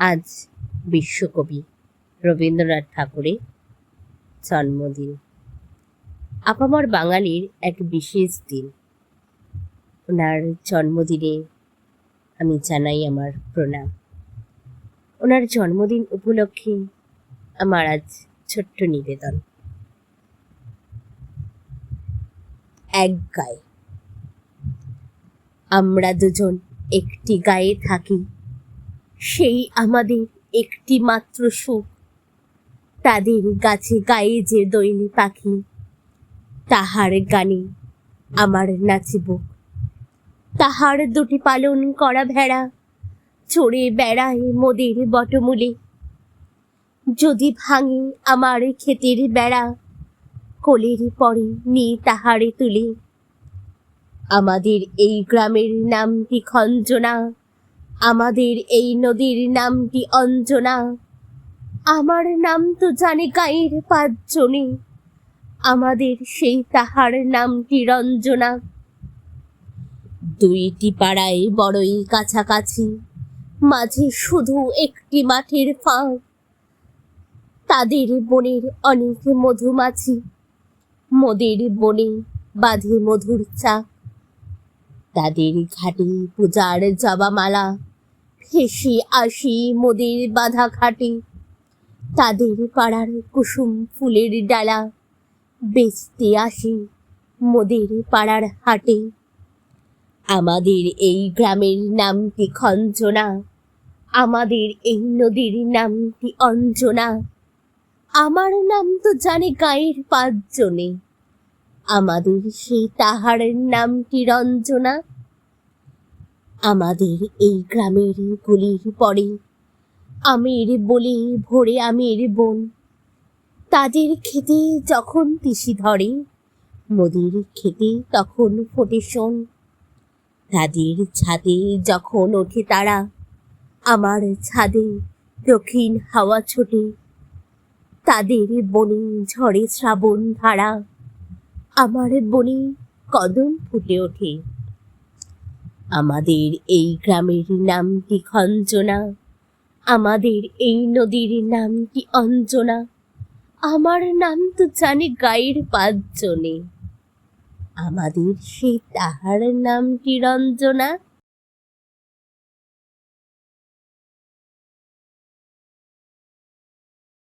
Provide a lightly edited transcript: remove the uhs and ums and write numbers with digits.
আজ বিশ্বকবি রবীন্দ্রনাথ ঠাকুরের জন্মদিন। আপামর বাঙালির এক বিশেষ দিন। ওনার জন্মদিনে আমি জানাই আমার প্রণাম। ওনার জন্মদিন উপলক্ষে আমার আজ ছোট্ট নিবেদন। এক গায়ে আমরা দুজন একটি গায়ে থাকি, সেই আমাদের একটি মাত্র সুখ। তাদের গাছে গায়ে যে দোয়েল পাখি, তাহার গানে আমার নাচিব। তাহার দুটি পালন করা ভেড়া চড়ে বেড়ায় মোদের বটমূলে। যদি ভাঙে আমার ক্ষেতের বেড়া, কোলের পরে নিয়ে তাহারে তুলে। আমাদের এই গ্রামের নামটি খঞ্জনা, আমাদের এই নদীর নামটি অঞ্জনা। আমার নাম তো জানে গাঁয়ের পাঁচজনে, আমাদের সেই তাহার নামটি রঞ্জনা। দুইটি পাড়ায় বড়ই কাছাকাছি, মাঝে শুধু একটি মাঠের ফাঁক। তাদের বনের অনেক মধুমাছি, মোদের বনে বাঁধে মধুর চাক। তাদের ঘাটে পূজার জবামালা ভেসে আসি মোদের বাঁধা ঘাটে। তাদের পাড়ার কুসুম ফুলের ডালা বেচতে আসি মোদের পাড়ার হাটে। আমাদের এই গ্রামের নামটি খঞ্জনা, আমাদের এই নদীর নামটি অঞ্জনা। আমার নাম তো জানে গাঁয়ের পাঁচজনে, আমাদের সেই তাহার নামটি রঞ্জনা। আমাদের এই গ্রামের গুলির পরে আমের বলে ভরে আমের বন। তাদের খেতে যখন তিসি ধরে, মোদের খেতে তখন ফোটে শোন। তাদের ছাদে যখন ওঠে তারা, আমার ছাদে দক্ষিণ হাওয়া ছোটে। তাদের বনে ঝরে শ্রাবণ ধারা, আমার বনে কদম ফুটে ওঠে। আমাদের এই গ্রামের নামটি খঞ্জনা, আমাদের এই নদীর নামটি অঞ্জনা। আমার নাম তো জানে গাঁয়ের পাঁচজনে, আমাদের সেই তাহার নামটি রঞ্জনা।